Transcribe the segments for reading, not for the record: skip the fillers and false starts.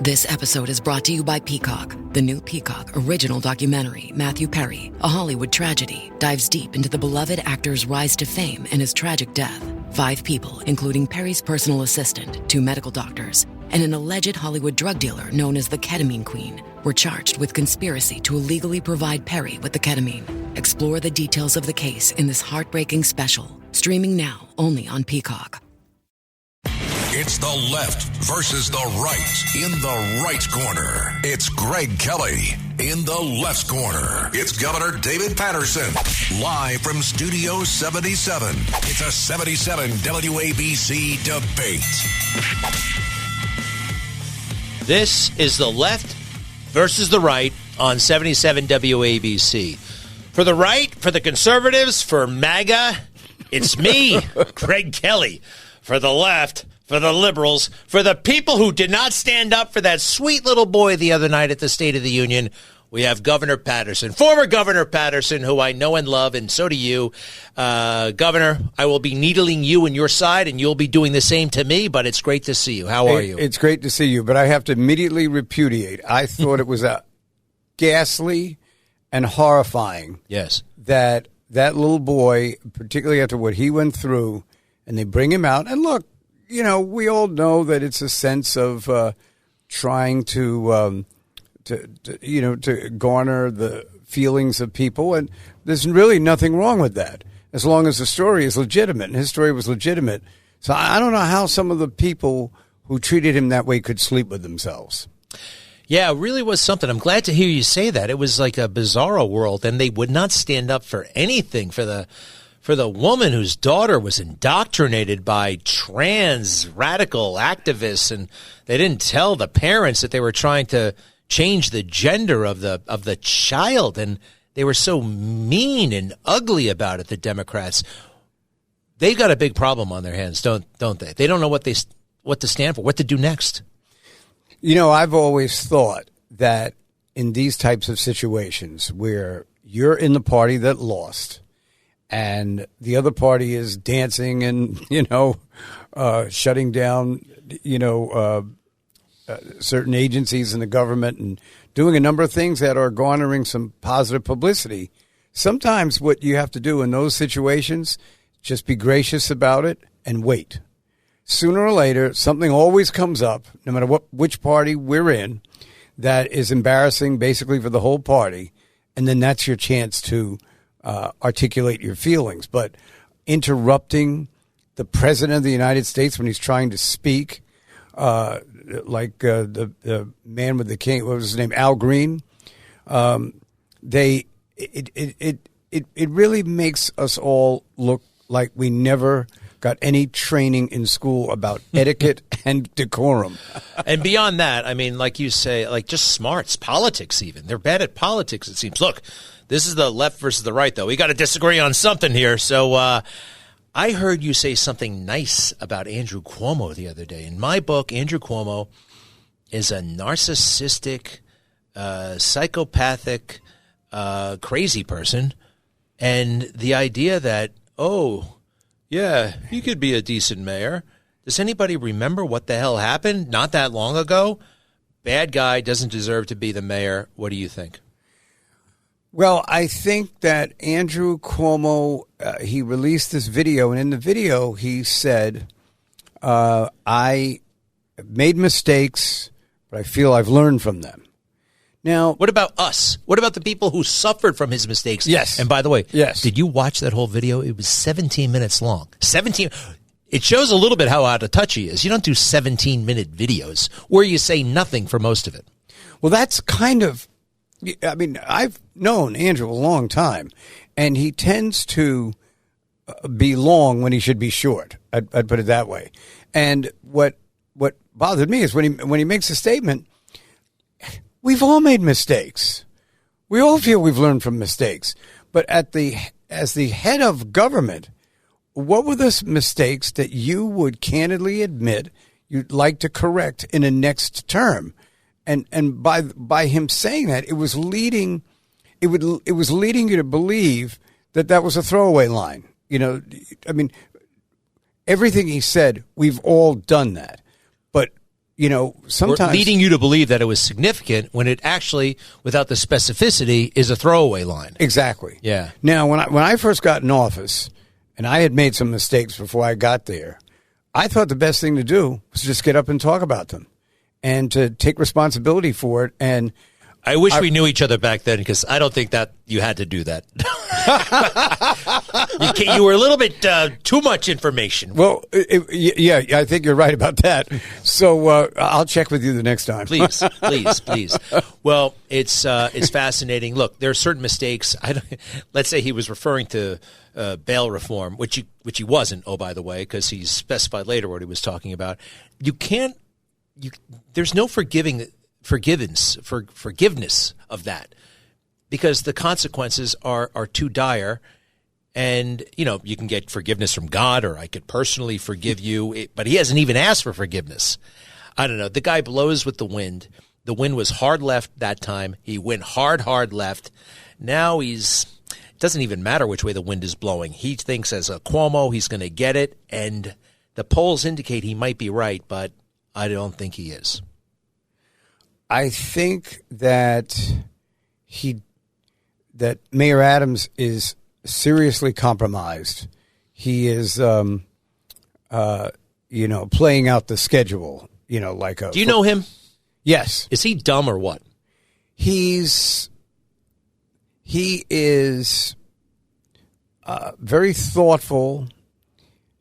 This episode is brought to you by Peacock. The new Peacock original documentary, Matthew Perry, A Hollywood Tragedy, dives deep into the beloved actor's rise to fame and his tragic death. 5 people, including Perry's personal assistant, 2 medical doctors, and an alleged Hollywood drug dealer known as the Ketamine Queen, were charged with conspiracy to illegally provide Perry with the ketamine. Explore the details of the case in this heartbreaking special, streaming now only on Peacock. It's the left versus the right. In the right corner, it's Greg Kelly. In the left corner, it's Governor David Paterson. Live from Studio 77, it's a 77 WABC debate. This is the left versus the right on 77 WABC. For the right, for the conservatives, for MAGA, it's me, Greg Kelly. For the left, for the liberals, for the people who did not stand up for that sweet little boy the other night at the State of the Union, we have Governor Paterson, former Governor Paterson, who I know and love, and so do you. Governor, I will be needling you in your side, and you'll be doing the same to me, but it's great to see you. How are you? It's great to see you, but I have to immediately repudiate. I thought it was ghastly and horrifying. Yes. That little boy, particularly after what he went through, and they bring him out, and look, you know, we all know that it's a sense of trying to garner the feelings of people, and there's really nothing wrong with that as long as the story is legitimate, and his story was legitimate. So I don't know how some of the people who treated him that way could sleep with themselves. Yeah, it really was something. I'm glad to hear you say that. It was like a bizarro world, and they would not stand up for anything for the woman whose daughter was indoctrinated by trans radical activists, and they didn't tell the parents that they were trying to change the gender of the child, and they were so mean and ugly about it, the Democrats. They've got a big problem on their hands, don't they? They don't know what to stand for, what to do next. You know, I've always thought that in these types of situations where you're in the party that lost and the other party is dancing and, shutting down, certain agencies in the government and doing a number of things that are garnering some positive publicity. Sometimes what you have to do in those situations, just be gracious about it and wait. Sooner or later, something always comes up, no matter which party we're in, that is embarrassing basically for the whole party, and then that's your chance to articulate your feelings. But interrupting the president of the United States when he's trying to speak, like the man with the cane, what was his name, Al Green, it really makes us all look like we never got any training in school about etiquette and decorum. And beyond that, I mean, like you say, like just smarts, politics even. They're bad at politics, it seems. Look, this is the left versus the right, though. We got to disagree on something here. So I heard you say something nice about Andrew Cuomo the other day. In my book, Andrew Cuomo is a narcissistic, psychopathic, crazy person. And the idea that, yeah, he could be a decent mayor. Does anybody remember what the hell happened not that long ago? Bad guy, doesn't deserve to be the mayor. What do you think? Well, I think that Andrew Cuomo, he released this video, and in the video he said, I made mistakes, but I feel I've learned from them. Now, what about us? What about the people who suffered from his mistakes? Yes. And by the way, yes. Did you watch that whole video? It was 17 minutes long. 17. It shows a little bit how out of touch he is. You don't do 17-minute videos where you say nothing for most of it. Well, that's kind of, I mean, I've known Andrew a long time, and he tends to be long when he should be short. I'd put it that way. And what bothered me is when he makes a statement, we've all made mistakes. We all feel we've learned from mistakes. But as the head of government, what were the mistakes that you would candidly admit you'd like to correct in a next term? And by him saying that, it was leading you to believe that was a throwaway line. Everything he said, we've all done that. But sometimes leading you to believe that it was significant when it actually, without the specificity, is a throwaway line. Exactly. Yeah. Now, when I first got in office, and I had made some mistakes before I got there, I thought the best thing to do was just get up and talk about them, and to take responsibility for it. And I wish we knew each other back then, because I don't think that you had to do that. You were a little bit too much information. Well, yeah, I think you're right about that. So I'll check with you the next time. Please. Well, it's fascinating. Look, there are certain mistakes. Let's say he was referring to bail reform, which he wasn't. Oh, by the way, because he specified later what he was talking about. There's no forgiveness of that, because the consequences are too dire. And, you can get forgiveness from God, or I could personally forgive you, but he hasn't even asked for forgiveness. I don't know. The guy blows with the wind. The wind was hard left that time. He went hard left. Now it doesn't even matter which way the wind is blowing. He thinks as a Cuomo, he's going to get it. And the polls indicate he might be right, but I don't think he is. I think that Mayor Adams is seriously compromised. He is, playing out the schedule. Do you know him? Yes. Is he dumb or what? He is very thoughtful.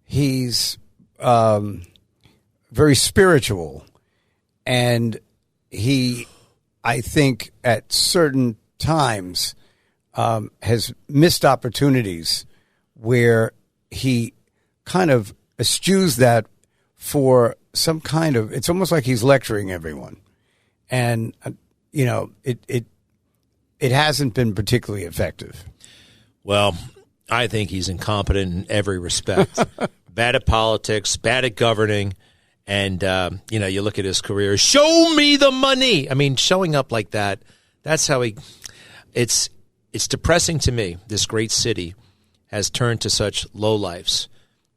He's very spiritual, and he, I think, at certain times has missed opportunities where he kind of eschews that for some kind of, it's almost like he's lecturing everyone. And, it hasn't been particularly effective. Well, I think he's incompetent in every respect. Bad at politics, bad at governing. And, you look at his career, show me the money. I mean, showing up like that, that's how it's depressing to me. This great city has turned to such lowlifes,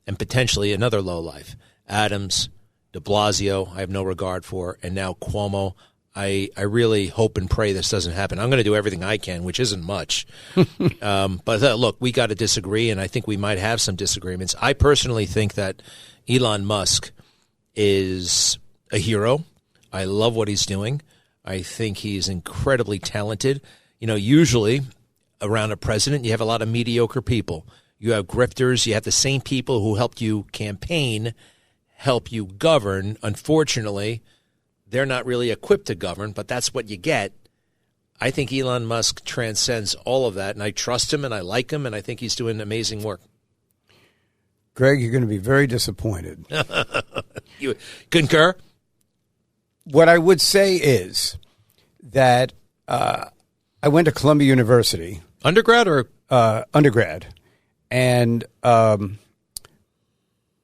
and potentially another lowlife. Adams, de Blasio, I have no regard for, and now Cuomo. I really hope and pray this doesn't happen. I'm going to do everything I can, which isn't much. But look, we got to disagree, and I think we might have some disagreements. I personally think that Elon Musk is a hero. I love what he's doing. I think he's incredibly talented. Usually around a president, you have a lot of mediocre people. You have grifters. You have the same people who helped you campaign, help you govern. Unfortunately, they're not really equipped to govern, but that's what you get. I think Elon Musk transcends all of that, and I trust him, and I like him, and I think he's doing amazing work. Greg, you're going to be very disappointed. You concur? What I would say is that I went to Columbia University. Undergrad or? Undergrad. And by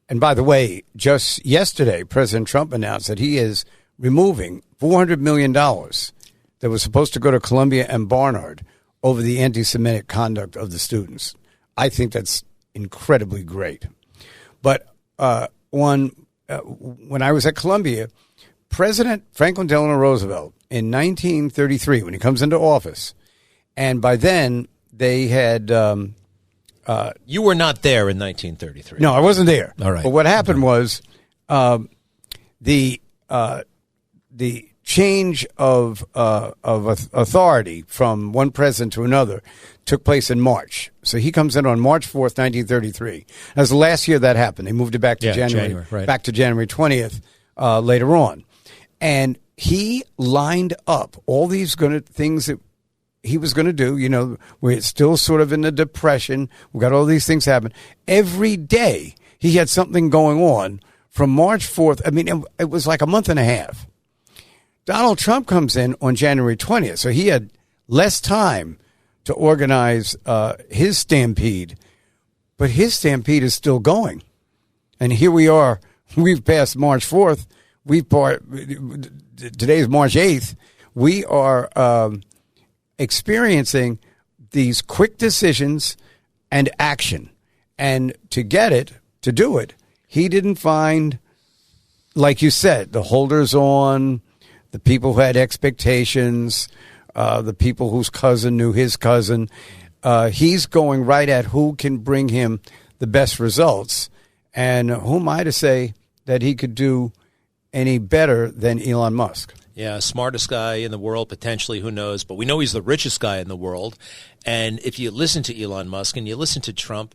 the way, just yesterday, President Trump announced that he is removing $400 million that was supposed to go to Columbia and Barnard over the anti-Semitic conduct of the students. I think that's incredibly great. But when I was at Columbia, President Franklin Delano Roosevelt in 1933, when he comes into office, and by then they had... you were not there in 1933. No, I wasn't there. All right. But what happened was the change of authority from one president to another took place in March. So he comes in on March 4th, 1933. That was the last year that happened. They moved it back to January right. Back to January 20th later on. And he lined up all these things that he was going to do. We're still sort of in the Depression. We've got all these things happen. Every day he had something going on from March 4th. I mean, it was like a month and a half. Donald Trump comes in on January 20th, so he had less time to organize his stampede, but his stampede is still going. And here we are. We've passed March 4th. Today's March 8th. We are experiencing these quick decisions and action. And to do it, he didn't find like you said, the holders on, the people who had expectations, the people whose cousin knew his cousin. He's going right at who can bring him the best results. And who am I to say that he could do any better than Elon Musk? Yeah, smartest guy in the world, potentially, who knows? But we know he's the richest guy in the world. And if you listen to Elon Musk and you listen to Trump,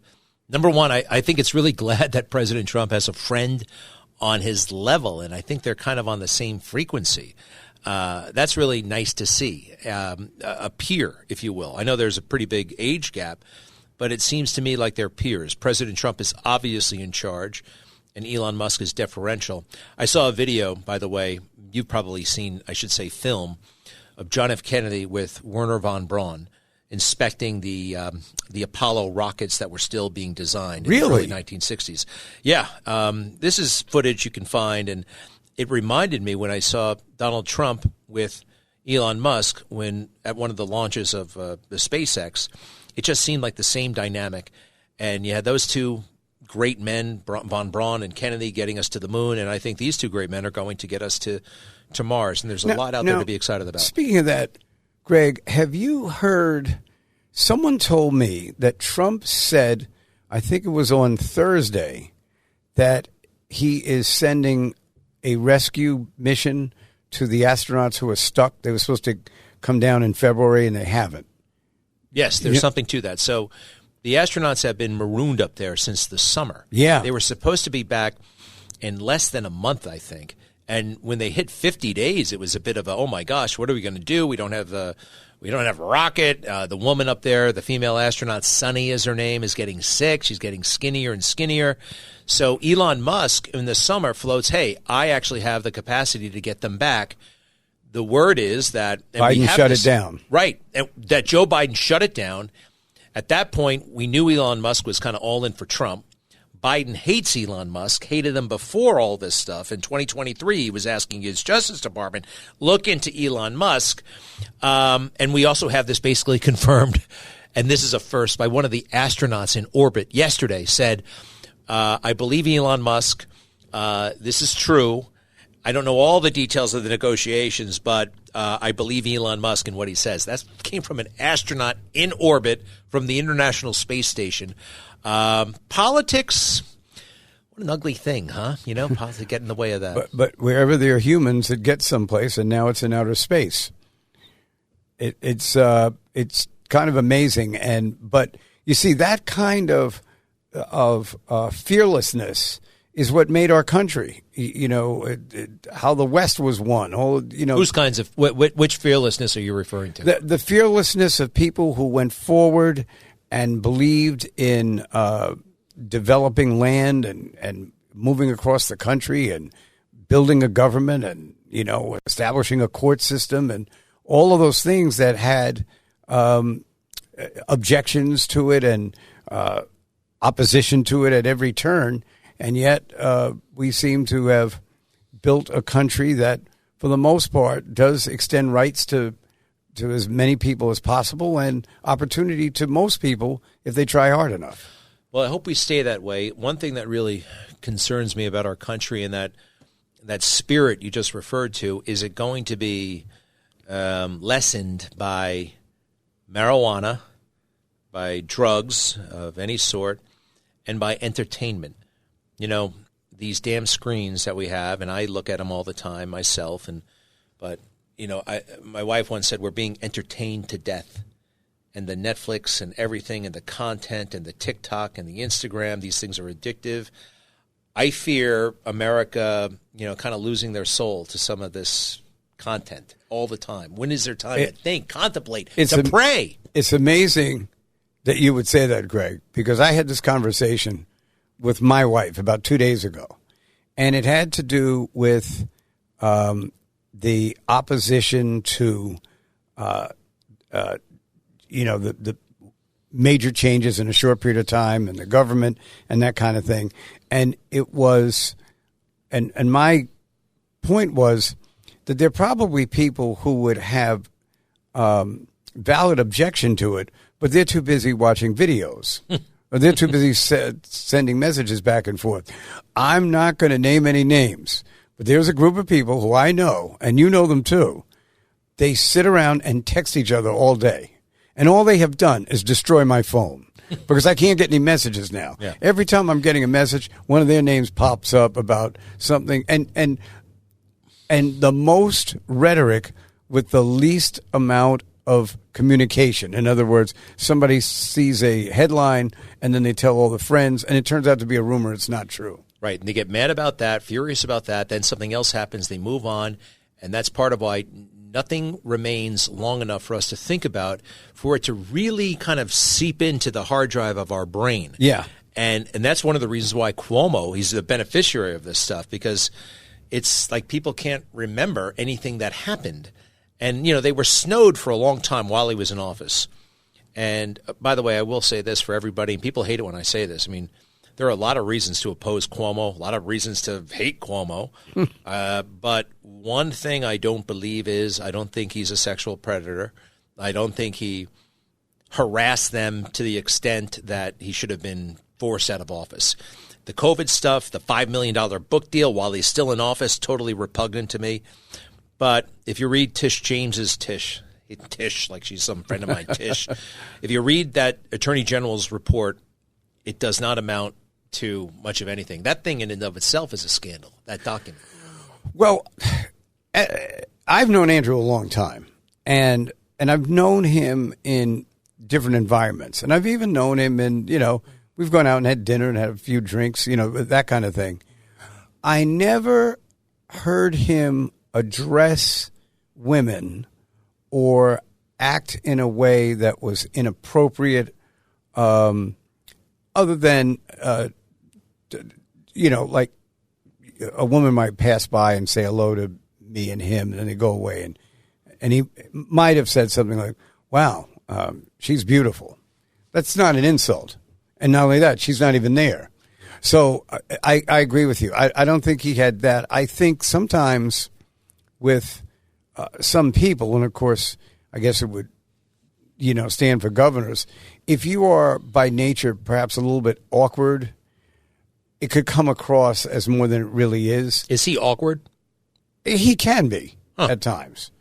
number one, I think it's really glad that President Trump has a friend on his level, and I think they're kind of on the same frequency. That's really nice to see, a peer, if you will. I know there's a pretty big age gap, but it seems to me like they're peers. President Trump is obviously in charge, and Elon Musk is deferential. I saw a video, by the way, you've probably seen, I should say film, of John F. Kennedy with Wernher von Braun inspecting the Apollo rockets that were still being designed in the early 1960s. Yeah, this is footage you can find, and it reminded me when I saw Donald Trump with Elon Musk when at one of the launches of the SpaceX. It just seemed like the same dynamic, and you had those two great men, von Braun and Kennedy, getting us to the moon, and I think these two great men are going to get us to Mars, and there's a lot out there to be excited about. Speaking of that, Greg, have you heard, someone told me that Trump said, I think it was on Thursday, that he is sending a rescue mission to the astronauts who are stuck. They were supposed to come down in February, and they haven't. Yes, there's something to that. So the astronauts have been marooned up there since the summer. Yeah. They were supposed to be back in less than a month, I think. And when they hit 50 days, it was a bit of a, oh my gosh, what are we going to do? We don't have a rocket. The woman up there, the female astronaut, Sunny is her name, is getting sick. She's getting skinnier and skinnier. So Elon Musk in the summer floats, hey, I actually have the capacity to get them back. The word is that Biden shut it down. Right, that Joe Biden shut it down. At that point, we knew Elon Musk was kind of all in for Trump. Biden hates Elon Musk, hated him before all this stuff. In 2023, he was asking his Justice Department, look into Elon Musk. And we also have this basically confirmed, and this is a first, by one of the astronauts in orbit yesterday, said, I believe Elon Musk. This is true. I don't know all the details of the negotiations, but I believe Elon Musk and what he says. That came from an astronaut in orbit from the International Space Station. Politics, what an ugly thing, huh? You know, politics get in the way of that. But wherever there are humans, it gets someplace, and now it's in outer space. It's kind of amazing, but you see that kind of fearlessness is what made our country. You know, how the West was won. Whose kinds of which fearlessness are you referring to? The fearlessness of people who went forward and believed in developing land and moving across the country and building a government and, you know, establishing a court system and all of those things that had objections to it and opposition to it at every turn. And yet we seem to have built a country that, for the most part, does extend rights to as many people as possible and opportunity to most people if they try hard enough. Well, I hope we stay that way. One thing that really concerns me about our country and that spirit you just referred to, is it going to be lessened by marijuana, by drugs of any sort, and by entertainment? You know, these damn screens that we have, and I look at them all the time myself, but you know, my wife once said we're being entertained to death. And the Netflix and everything and the content and the TikTok and the Instagram, these things are addictive. I fear America, you know, kind of losing their soul to some of this content all the time. When is there time to think, contemplate, to pray? It's amazing that you would say that, Greg, because I had this conversation with my wife about 2 days ago, and it had to do with the opposition to, you know, the major changes in a short period of time in the government and that kind of thing. And it was, and my point was that there are probably people who would have valid objection to it, but they're too busy watching videos. Or they're too busy sending messages back and forth. I'm not going to name any names, but there's a group of people who I know, and you know them too. They sit around and text each other all day. And all they have done is destroy my phone because I can't get any messages now. Yeah. Every time I'm getting a message, one of their names pops up about something. And the most rhetoric with the least amount of communication. In other words, somebody sees a headline and then they tell all the friends, and it turns out to be a rumor. It's not true. Right. And they get mad about that, furious about that. Then something else happens. They move on. And that's part of why nothing remains long enough for us to think about for it to really kind of seep into the hard drive of our brain. Yeah. And that's one of the reasons why Cuomo, he's the beneficiary of this stuff, because it's like people can't remember anything that happened. And, they were snowed for a long time while he was in office. And by the way, I will say this for everybody, and people hate it when I say this. I mean, there are a lot of reasons to oppose Cuomo, a lot of reasons to hate Cuomo. But one thing I don't believe is I don't think he's a sexual predator. I don't think he harassed them to the extent that he should have been forced out of office. The COVID stuff, the $5 million book deal while he's still in office, totally repugnant to me. But if you read Tish James's Tish, like she's some friend of mine, Tish, if you read that Attorney General's report, it does not amount to much of anything. That thing in and of itself is a scandal, that document. Well, I've known Andrew a long time, and I've known him in different environments. And I've even known him in, we've gone out and had dinner and had a few drinks, that kind of thing. I never heard him address women or act in a way that was inappropriate, other than, like a woman might pass by and say hello to me and him, and then they go away. And he might have said something like, wow, she's beautiful. That's not an insult. And not only that, she's not even there. So I agree with you. I don't think he had that. I think sometimes with some people, and of course, I guess it would, stand for governors, if you are by nature perhaps a little bit awkward, it could come across as more than it really is. Is he awkward? He can be at times.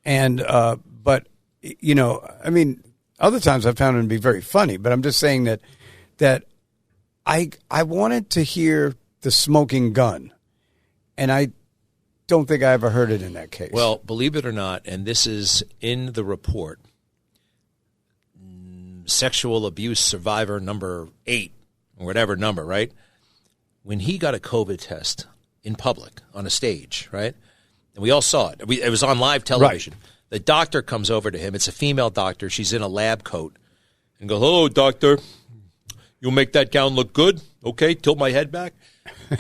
And, but, other times I've found him to be very funny, but I'm just saying that I wanted to hear the smoking gun, and I don't think I ever heard it in that case. Well, believe it or not, and this is in the report, sexual abuse survivor number 8, or whatever number, right? When he got a COVID test in public on a stage, right? And we all saw it. It was on live television. Right. The doctor comes over to him. It's a female doctor. She's in a lab coat. And goes, hello, doctor. You'll make that gown look good? Okay, tilt my head back.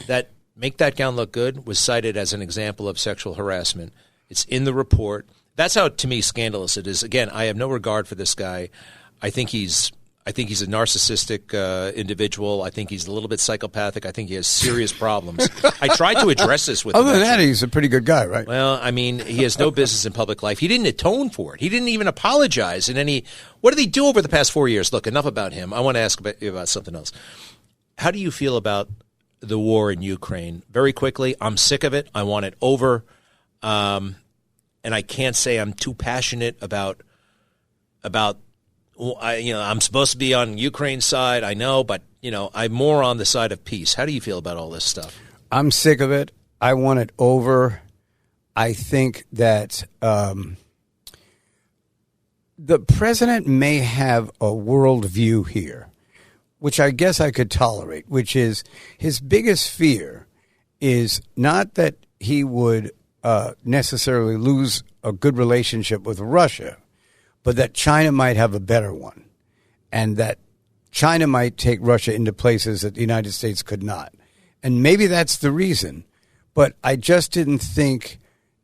That make that gown look good was cited as an example of sexual harassment. It's in the report. That's how, to me, scandalous it is. Again, I have no regard for this guy. I think he's a narcissistic individual. I think he's a little bit psychopathic. I think he has serious problems. I tried to address this with him. Other than that, he's a pretty good guy, right? Well, I mean, he has no business in public life. He didn't atone for it. He didn't even apologize in any. What did he do over the past 4 years? Look, enough about him. I want to ask about something else. How do you feel about the war in Ukraine? Very quickly, I'm sick of it. I want it over. And I can't say I'm too passionate about. I'm supposed to be on Ukraine's side, I know, but, I'm more on the side of peace. How do you feel about all this stuff? I'm sick of it. I want it over. I think that the president may have a worldview here, which I guess I could tolerate, which is his biggest fear is not that he would necessarily lose a good relationship with Russia, but that China might have a better one, and that China might take Russia into places that the United States could not. And maybe that's the reason, but I just didn't think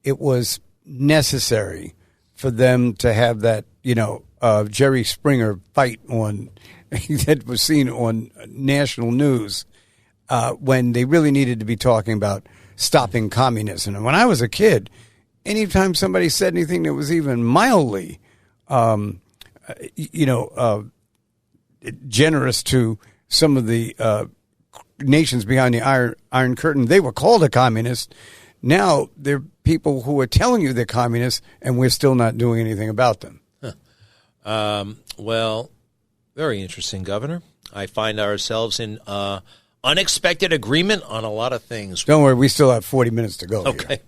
it was necessary for them to have that, Jerry Springer fight on that was seen on national news when they really needed to be talking about stopping communism. And when I was a kid, anytime somebody said anything that was even mildly generous to some of the nations behind the Iron Curtain, they were called a communist. now there are people who are telling you they're communists, and we're still not doing anything about them. Well, very interesting, Governor. I find ourselves in unexpected agreement on a lot of things. Don't worry, we still have 40 minutes to go. Okay.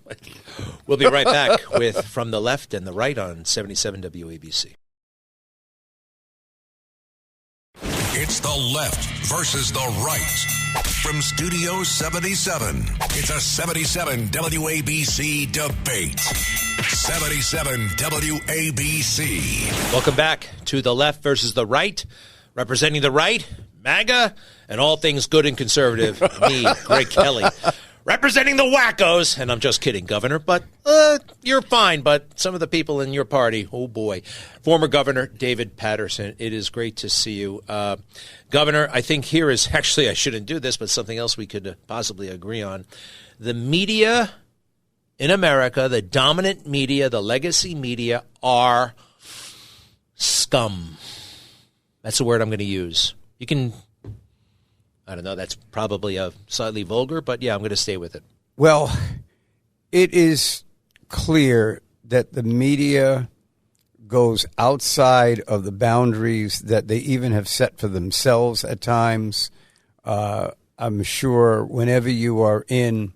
We'll be right back with From the Left and the Right on 77 WABC. It's the left versus the right. From Studio 77, it's a 77 WABC debate. 77 WABC. Welcome back to the left versus the right. Representing the right, MAGA, and all things good and conservative, me, Greg Kelly. Representing the wackos, and I'm just kidding, Governor, but you're fine. But some of the people in your party, oh boy. Former Governor David Paterson, it is great to see you. Governor, I think here is actually, I shouldn't do this, but something else we could possibly agree on. The media in America, the dominant media, the legacy media, are scum. That's the word I'm going to use. You can... I don't know, that's probably slightly vulgar, but yeah, I'm going to stay with it. Well, it is clear that the media goes outside of the boundaries that they even have set for themselves at times. I'm sure whenever you are in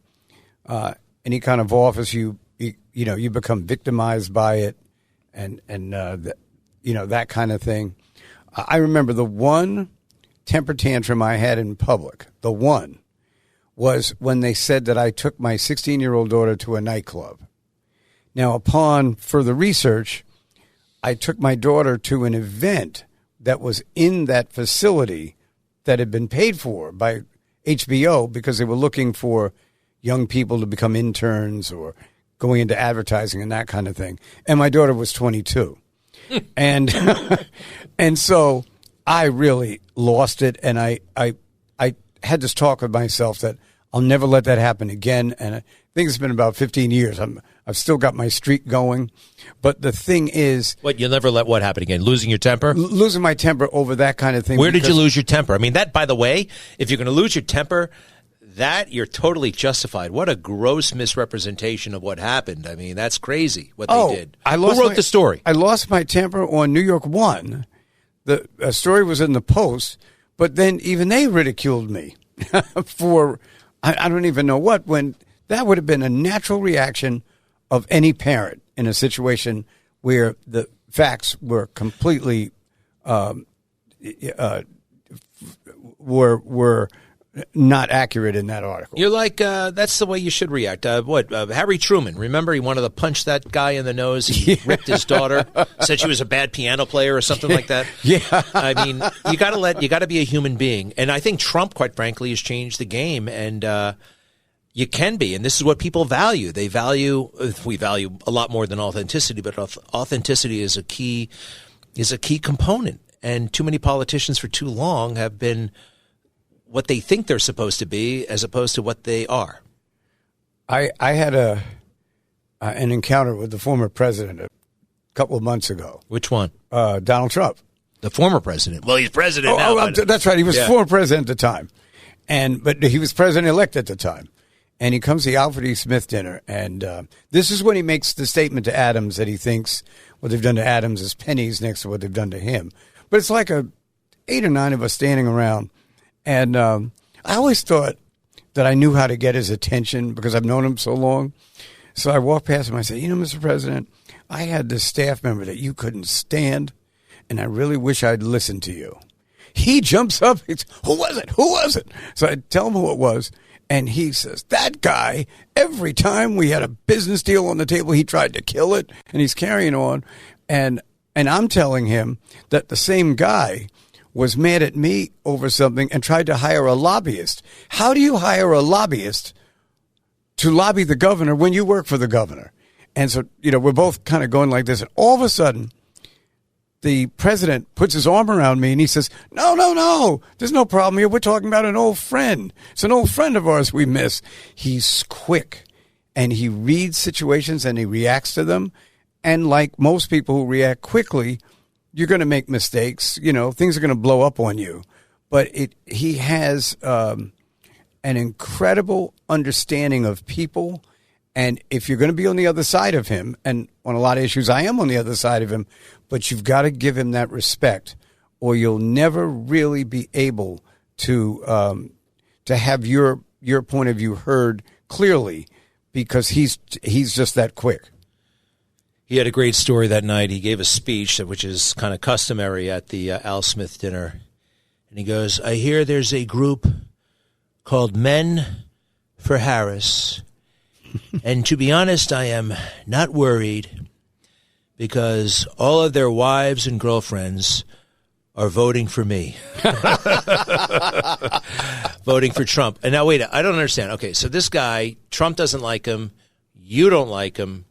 any kind of office, you become victimized by it, and that kind of thing. I remember the one temper tantrum I had in public, the one, was when they said that I took my 16-year-old daughter to a nightclub. Now, upon further research, I took my daughter to an event that was in that facility that had been paid for by HBO because they were looking for young people to become interns or going into advertising and that kind of thing. And my daughter was 22. and so I really lost it, and I had this talk with myself that I'll never let that happen again. And I think it's been about 15 years. I've still got my streak going, but the thing is, what, you'll never let what happen again? Losing your temper? Losing my temper over that kind of thing. Where did you lose your temper? I mean, that, by the way, if you're going to lose your temper, that you're totally justified. What a gross misrepresentation of what happened. I mean, that's crazy what they did. Who wrote the story? I lost my temper on New York One. The story was in the Post, but then even they ridiculed me for, I don't even know what, when that would have been a natural reaction of any parent in a situation where the facts were completely were not accurate in that article. You're like, that's the way you should react. Harry Truman, remember he wanted to punch that guy in the nose. He ripped his daughter, said she was a bad piano player or something like that. Yeah. I mean, you got to be a human being. And I think Trump, quite frankly, has changed the game. And you can be. And this is what people value. We value a lot more than authenticity, but authenticity is a key component. And too many politicians for too long have been what they think they're supposed to be as opposed to what they are. I had an encounter with the former president a couple of months ago. Which one? Donald Trump. The former president. Well, he's president now. That's right. He was former president at the time. But he was president-elect at the time. And he comes to the Alfred E. Smith dinner. And this is when he makes the statement to Adams that he thinks what they've done to Adams is pennies next to what they've done to him. But it's like 8 or 9 of us standing around. And I always thought that I knew how to get his attention because I've known him so long. So I walked past him. I said, Mr. President, I had this staff member that you couldn't stand, and I really wish I'd listened to you. He jumps up. He's, Who was it? Who was it? So I tell him who it was, and he says, that guy, every time we had a business deal on the table, he tried to kill it, and he's carrying on. And I'm telling him that the same guy was mad at me over something and tried to hire a lobbyist. How do you hire a lobbyist to lobby the governor when you work for the governor? And so, we're both kind of going like this. And all of a sudden, the president puts his arm around me and he says, no, there's no problem here. We're talking about an old friend. It's an old friend of ours we miss. He's quick and he reads situations and he reacts to them. And like most people who react quickly, you're going to make mistakes. Things are going to blow up on you. But he has an incredible understanding of people And if you're going to be on the other side of him, and on a lot of issues I am on the other side of him, but you've got to give him that respect, or you'll never really be able to have your point of view heard clearly, because he's just that quick. He had a great story that night. He gave a speech, which is kind of customary at the Al Smith dinner. And he goes, I hear there's a group called Men for Harris. And to be honest, I am not worried, because all of their wives and girlfriends are voting for me. Voting for Trump. And now, wait, I don't understand. Okay, so this guy, Trump doesn't like him. You don't like him.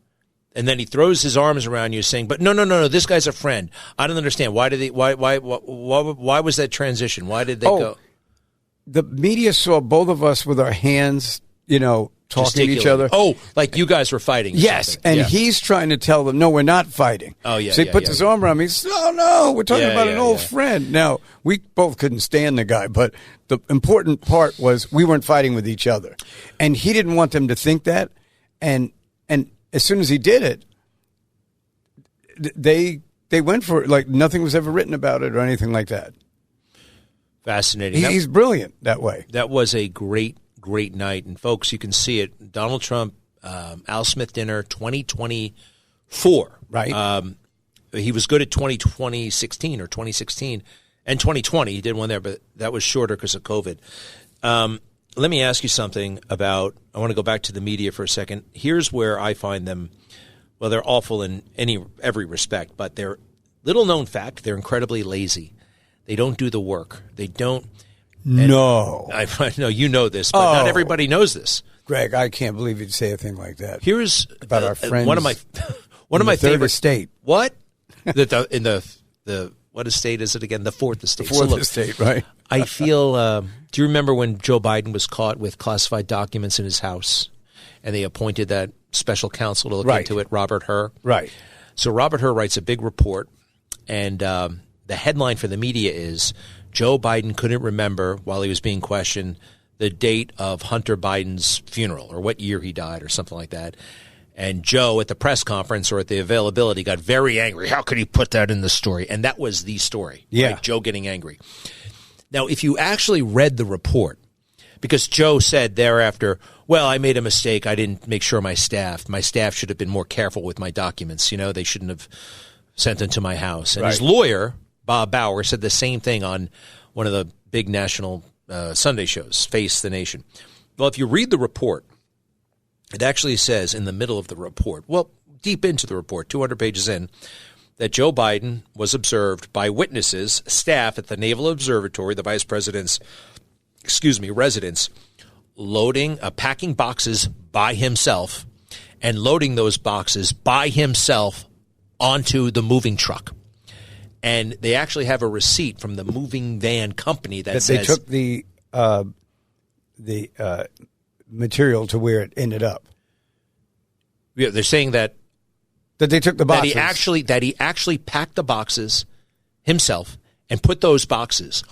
And then he throws his arms around you saying, but no, this guy's a friend. I don't understand. Why was that transition? Why did they go? The media saw both of us with our hands, talking to each other. Oh, like you guys were fighting. Yes, and he's trying to tell them, no, we're not fighting. Oh, yeah. So he puts his arm around me. He says, no, we're talking about an old friend. Now, we both couldn't stand the guy, but the important part was we weren't fighting with each other. And he didn't want them to think that. And as soon as he did it, they went for it like nothing was ever written about it or anything like that. Fascinating. He's brilliant that way. That was a great night. And, folks, you can see it. Donald Trump, Al Smith dinner, 2024. Right. He was good at 2016 or 2016 and 2020. He did one there, but that was shorter because of COVID. Let me ask you something about – I want to go back to the media for a second. Here's where I find them – well, they're awful in every respect, but they're little-known fact. They're incredibly lazy. They don't do the work. They don't – No. I know you know this, but not everybody knows this. Greg, I can't believe you'd say a thing like that. Here's about our friends. One of my third favorite estate. What? In the what estate is it again? The fourth estate. The fourth estate, right? I feel. Do you remember when Joe Biden was caught with classified documents in his house, and they appointed that special counsel to look into it, Robert Hur? Right. So Robert Hur writes a big report, and the headline for the media is Joe Biden couldn't remember while he was being questioned the date of Hunter Biden's funeral or what year he died or something like that. And Joe at the press conference or at the availability got very angry. How could he put that in the story? And that was the story. Yeah. Right? Joe getting angry. Now, if you actually read the report, because Joe said thereafter, well, I made a mistake. I didn't make sure my staff should have been more careful with my documents. They shouldn't have sent them to my house. And his lawyer, Bob Bauer, said the same thing on one of the big national Sunday shows, Face the Nation. Well, if you read the report, it actually says in the middle of the report, well, deep into the report, 200 pages in, that Joe Biden was observed by witnesses, staff at the Naval Observatory, the vice president's, residence, packing boxes by himself and loading those boxes by himself onto the moving truck. And they actually have a receipt from the moving van company that says they took the material to where it ended up. Yeah, they're saying that they took the boxes. That he actually packed the boxes himself and put those boxes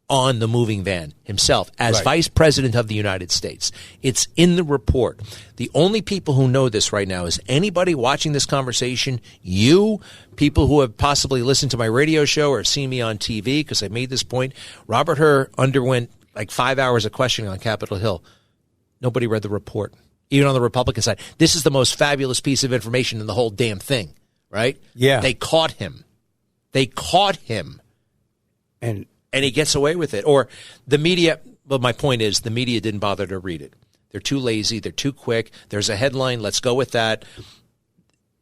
on the moving van himself as vice president of the United States. It's in the report. The only people who know this right now is anybody watching this conversation, you, people who have possibly listened to my radio show or seen me on TV, because I made this point. Robert Hur underwent like 5 hours of questioning on Capitol Hill. Nobody read the report, even on the Republican side. This is the most fabulous piece of information in the whole damn thing, right? Yeah. They caught him. And he gets away with it. Or the media, well, my point is the media didn't bother to read it. They're too lazy. They're too quick. There's a headline. Let's go with that.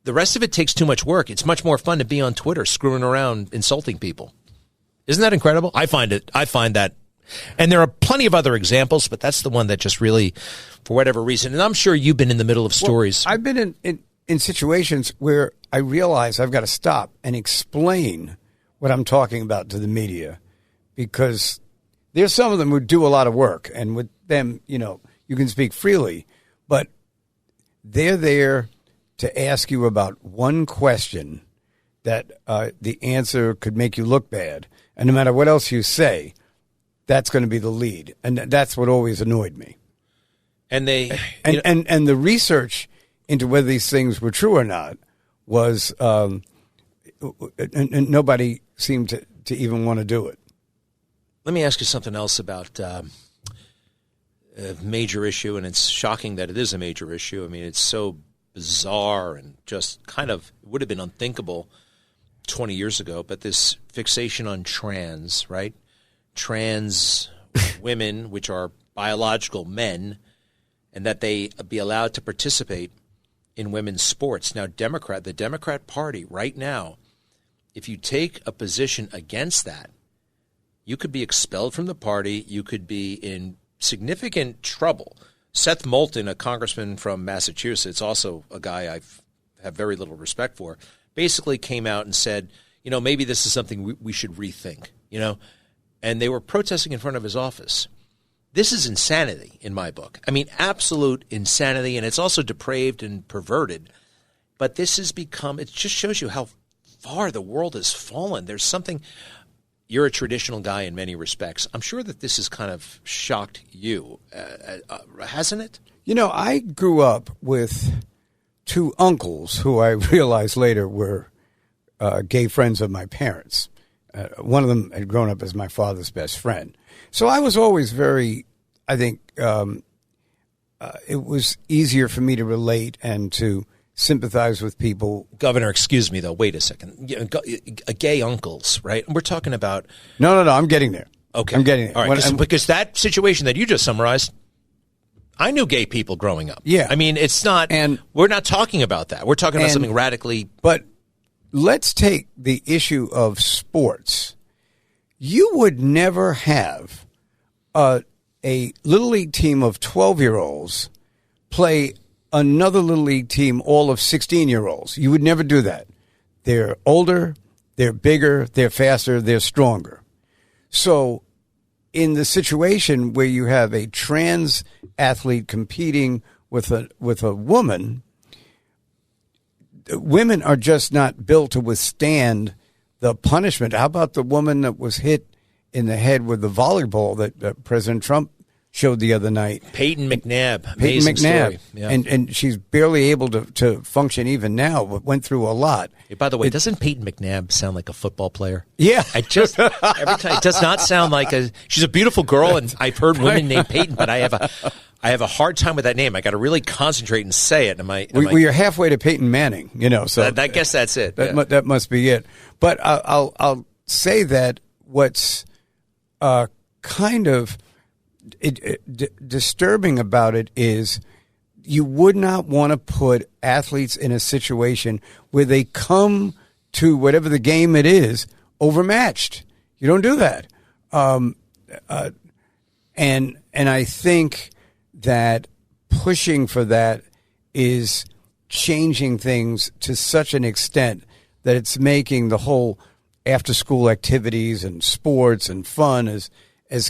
The rest of it takes too much work. It's much more fun to be on Twitter screwing around, insulting people. Isn't that incredible? I find that. And there are plenty of other examples, but that's the one that just really, for whatever reason, and I'm sure you've been in the middle of stories. Well, I've been in situations where I realize I've got to stop and explain what I'm talking about to the media, because there's some of them who do a lot of work, and with them, you can speak freely, but they're there to ask you about one question that the answer could make you look bad. And no matter what else you say, that's going to be the lead. And that's what always annoyed me. And and the research into whether these things were true or not was, and nobody seemed to even want to do it. Let me ask you something else about a major issue, and it's shocking that it is a major issue. I mean, it's so bizarre and just kind of would have been unthinkable 20 years ago, but this fixation on trans, right? Trans women, which are biological men, and that they be allowed to participate in women's sports. Now, the Democrat Party right now, if you take a position against that, you could be expelled from the party. You could be in significant trouble. Seth Moulton, a congressman from Massachusetts, also a guy I have very little respect for, basically came out and said, maybe this is something we should rethink, and they were protesting in front of his office. This is insanity in my book. I mean, absolute insanity, and it's also depraved and perverted. But this has become, it just shows you how far the world has fallen. There's something, you're a traditional guy in many respects. I'm sure that this has kind of shocked you, hasn't it? I grew up with two uncles who I realized later were gay friends of my parents. One of them had grown up as my father's best friend. So I was always very, I think, it was easier for me to relate and to sympathize with people. Governor, excuse me, though. Wait a second. Gay uncles, right? We're talking about... No. I'm getting there. Okay. I'm getting there. All right, because that situation that you just summarized, I knew gay people growing up. Yeah. I mean, it's not... And we're not talking about that. We're talking about something radically... But let's take the issue of sports. You would never have a Little League team of 12-year-olds play another Little League team all of 16-year-olds. You would never do that. They're older, they're bigger, they're faster, they're stronger. So in the situation where you have a trans athlete competing with a woman, women are just not built to withstand the punishment. How about the woman that was hit in the head with the volleyball that President Trump showed the other night? Peyton McNabb. Amazing story. Yeah. And she's barely able to function even now, but went through a lot. Hey, by the way, doesn't Peyton McNabb sound like a football player? Yeah. Every time, it does not sound like she's a beautiful girl, and I've heard women named Peyton, but I have a hard time with that name. I got to really concentrate and say it. You're halfway to Peyton Manning, so I guess that's it. That must be it. But I'll say that what's kind of disturbing about it is you would not want to put athletes in a situation where they come to whatever the game it is overmatched. You don't do that. And I think that pushing for that is changing things to such an extent that it's making the whole after-school activities and sports and fun as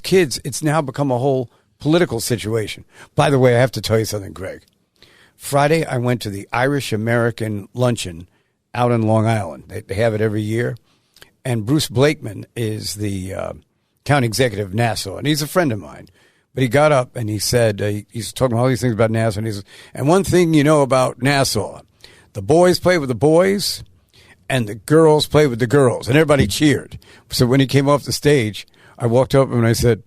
kids, it's now become a whole political situation. By the way, I have to tell you something, Greg. Friday, I went to the Irish-American luncheon out in Long Island. They have it every year. And Bruce Blakeman is the county executive of Nassau, and he's a friend of mine. But he got up and he said, he's talking all these things about Nassau, and he says, and one thing you know about Nassau, the boys play with the boys, and the girls play with the girls. And everybody cheered. So when he came off the stage, I walked up and I said,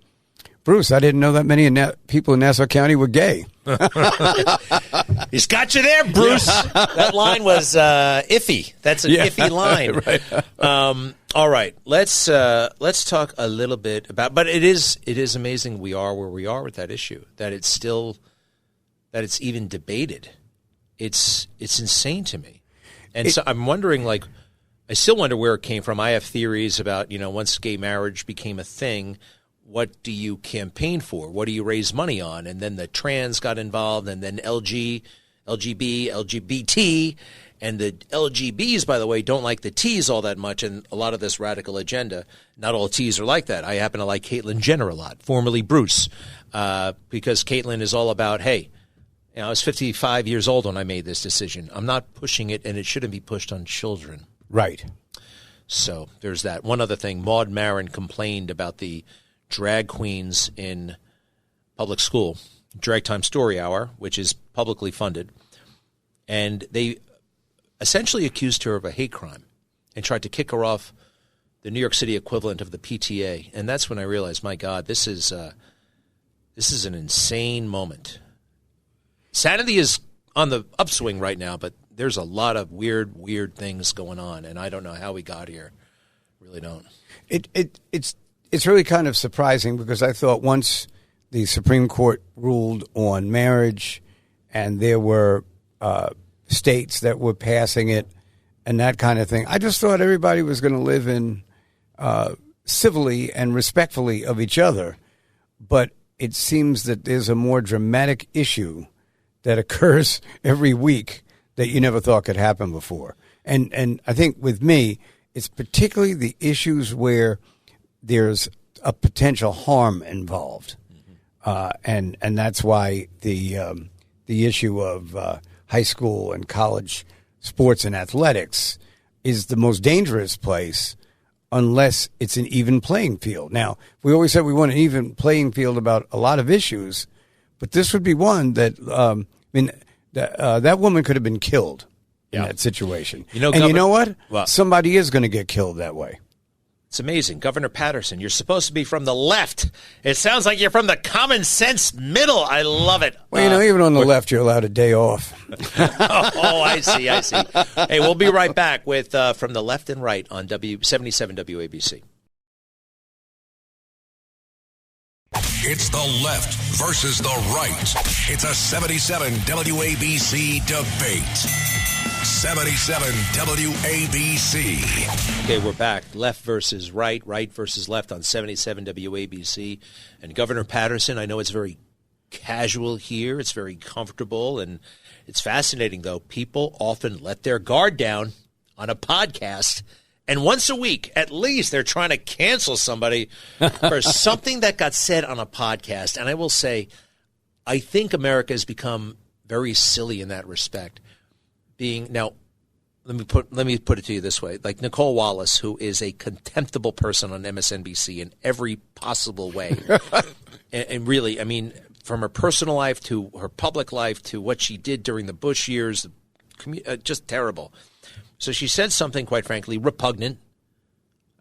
Bruce, I didn't know that many people in Nassau County were gay. He's got you there, Bruce. Yeah. That line was iffy. That's an iffy line. Right. All right, let's talk a little bit about. But it is amazing we are where we are with that issue. That it's it's even debated. It's insane to me, and so I'm wondering, I still wonder where it came from. I have theories about once gay marriage became a thing. What do you campaign for? What do you raise money on? And then the trans got involved, and then LGBT, and the LGBs, by the way, don't like the T's all that much, and a lot of this radical agenda. Not all T's are like that. I happen to like Caitlyn Jenner a lot, formerly Bruce, because Caitlyn is all about, hey, I was 55 years old when I made this decision. I'm not pushing it, and it shouldn't be pushed on children. Right. So there's that. One other thing, Maud Maron complained about the drag queens in public school. Drag Time Story Hour, which is publicly funded, and they essentially accused her of a hate crime and tried to kick her off the New York City equivalent of the PTA. And that's when I realized, my God, this is an insane moment. Sanity is on the upswing right now, but there's a lot of weird things going on, and I don't know how we got here. Really don't. It's really kind of surprising because I thought once the Supreme Court ruled on marriage and there were states that were passing it and that kind of thing, I just thought everybody was going to live in civilly and respectfully of each other. But it seems that there's a more dramatic issue that occurs every week that you never thought could happen before. And I think with me, it's particularly the issues where there's a potential harm involved. And that's why the issue of high school and college sports and athletics is the most dangerous place unless it's an even playing field. Now, we always said we want an even playing field about a lot of issues, but this would be one that, that woman could have been killed in that situation. You know what? Well, somebody is going to get killed that way. It's amazing. Governor Paterson, you're supposed to be from the left. It sounds like you're from the common sense middle. I love it. Well, even on the left, you're allowed a day off. Oh, I see. Hey, we'll be right back with From the Left and Right on 77 WABC. It's the left versus the right. It's a 77 WABC debate. 77 WABC. Okay, we're back. Left versus right, right versus left on 77 WABC. And Governor Paterson, I know it's very casual here. It's very comfortable. And it's fascinating, though. People often let their guard down on a podcast. And once a week, at least, they're trying to cancel somebody for something that got said on a podcast. And I will say, I think America has become very silly in that respect. Now, let me put it to you this way: like Nicole Wallace, who is a contemptible person on MSNBC in every possible way, and really, I mean, from her personal life to her public life to what she did during the Bush years, just terrible. So she said something, quite frankly, repugnant.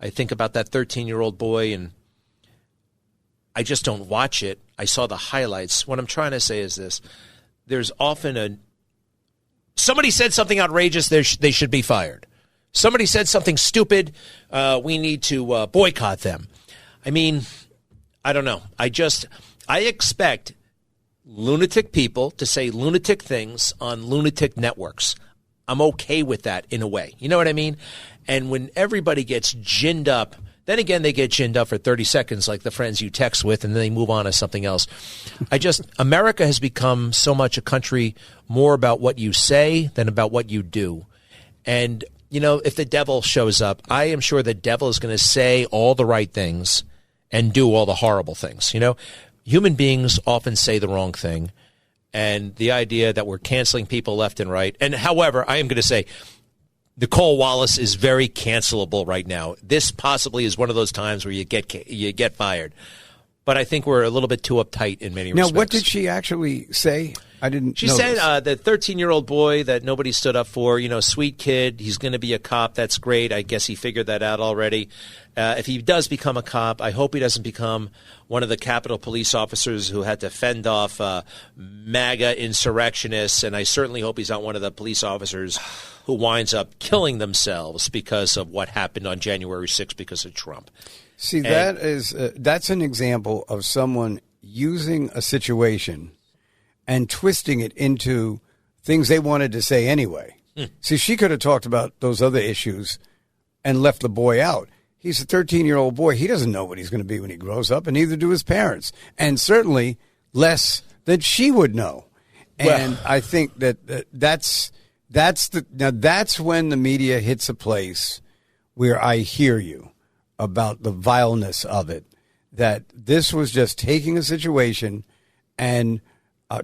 I think about that 13-year-old boy, and I just don't watch it. I saw the highlights. What I'm trying to say is this: there's often somebody said something outrageous, they should be fired. Somebody said something stupid, we need to boycott them. I mean, I don't know. I expect lunatic people to say lunatic things on lunatic networks. I'm okay with that in a way. You know what I mean? And when everybody gets ginned up, then again, they get ginned up for 30 seconds like the friends you text with, and then they move on to something else. America has become so much a country more about what you say than about what you do. And, if the devil shows up, I am sure the devil is going to say all the right things and do all the horrible things. Human beings often say the wrong thing. And the idea that we're canceling people left and right. And however, I am going to say, Nicole Wallace is very cancelable right now. This possibly is one of those times where you get fired. But I think we're a little bit too uptight in many respects. Now, what did she actually say? I didn't She said the 13-year-old boy that nobody stood up for, sweet kid, he's going to be a cop. That's great. I guess he figured that out already. If he does become a cop, I hope he doesn't become one of the Capitol police officers who had to fend off MAGA insurrectionists. And I certainly hope he's not one of the police officers who winds up killing themselves because of what happened on January 6th because of Trump. See, that's an example of someone using a situation and twisting it into things they wanted to say anyway. See, she could have talked about those other issues and left the boy out. He's a 13-year-old boy. He doesn't know what he's going to be when he grows up, and neither do his parents, and certainly less than she would know. And I think that's when the media hits a place where I hear you about the vileness of it, that this was just taking a situation and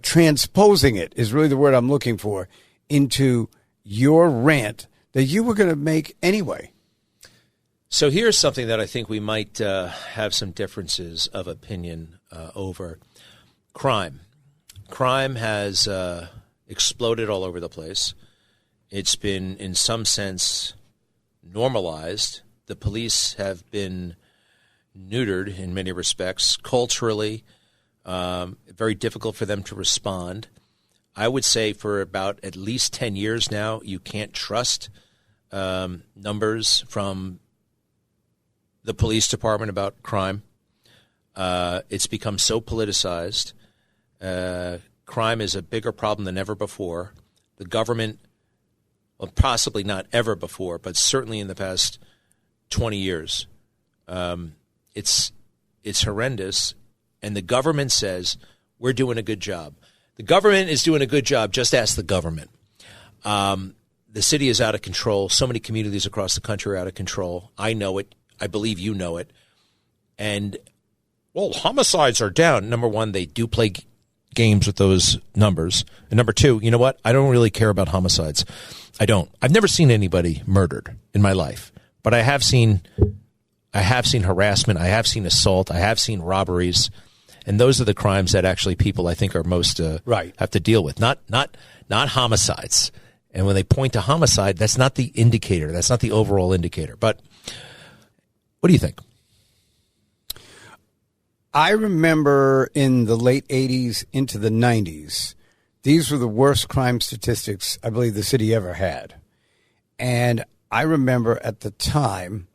transposing it is really the word I'm looking for into your rant that you were going to make anyway. So here's something that I think we might have some differences of opinion over: crime. crime has exploded all over the place. It's been, in some sense, normalized. The police have been neutered in many respects. Culturally, very difficult for them to respond. I would say for about at least 10 years now, you can't trust numbers from the police department about crime. It's become so politicized. Crime is a bigger problem than ever before. The government, well, possibly not ever before, but certainly in the past 20 years, it's horrendous. And the government says, we're doing a good job. The government is doing a good job. Just ask the government. The city is out of control. So many communities across the country are out of control. I know it. I believe you know it. And, well, homicides are down. Number one, they do play games with those numbers. And number two, you know what? I don't really care about homicides. I don't. I've never seen anybody murdered in my life. But I have seen harassment. I have seen assault. I have seen robberies. And those are the crimes that actually people, I think, are most have to deal with, not homicides. And when they point to homicide, that's not the indicator. That's not the overall indicator. But what do you think? I remember in the late 80s into the 90s, these were the worst crime statistics I believe the city ever had. And I remember at the time,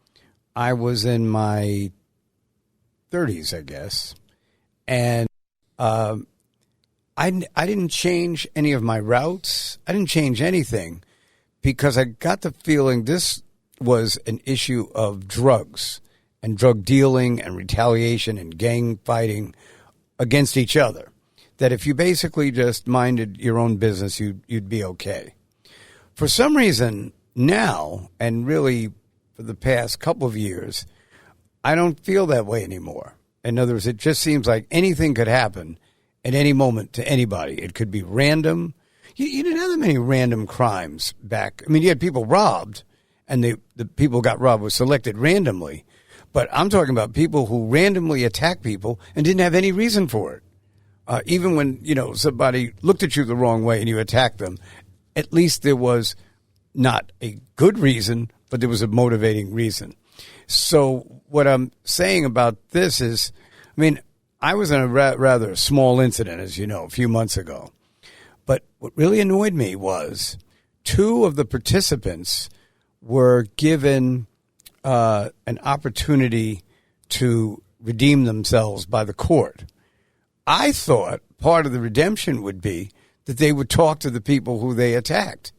I was in my 30s, I guess. And I didn't change any of my routes. I didn't change anything because I got the feeling this was an issue of drugs and drug dealing and retaliation and gang fighting against each other. That if you basically just minded your own business, you'd be okay. For some reason now, and really for the past couple of years, I don't feel that way anymore. In other words, it just seems like anything could happen at any moment to anybody. It could be random. You didn't have that many random crimes back. I mean, you had people robbed, and the people got robbed was selected randomly. But I'm talking about people who randomly attack people and didn't have any reason for it. Even when, somebody looked at you the wrong way and you attacked them, at least there was not a good reason, but there was a motivating reason. So what I'm saying about this is, I was in a rather small incident, as you know, a few months ago. But what really annoyed me was 2 of the participants were given an opportunity to redeem themselves by the court. I thought part of the redemption would be that they would talk to the people who they attacked.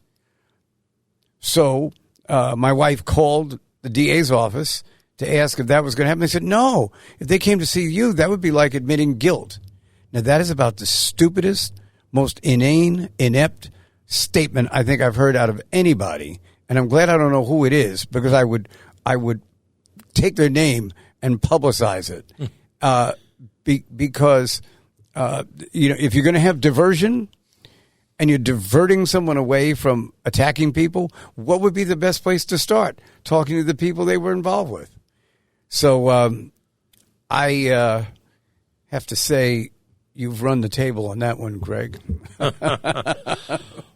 So my wife called the DA's office to ask if that was going to happen. They said, no, if they came to see you, that would be like admitting guilt. Now, that is about the stupidest, most inane, inept statement I think I've heard out of anybody. And I'm glad I don't know who it is, because I would take their name and publicize it. Because, if you're going to have diversion and you're diverting someone away from attacking people, what would be the best place to start? Talking to the people they were involved with. So I have to say you've run the table on that one, Greg.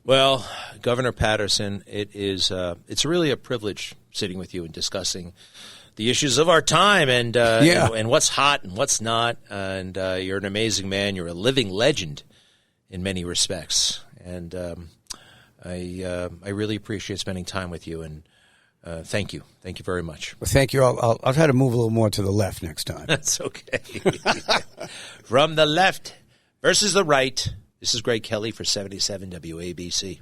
Well, Governor Paterson, it's really a privilege sitting with you and discussing the issues of our time and what's hot and what's not. And you're an amazing man. You're a living legend in many respects. And I really appreciate spending time with you. And thank you. Thank you very much. Well, thank you. I'll try to move a little more to the left next time. That's okay. From the left versus the right, this is Greg Kelly for 77 WABC.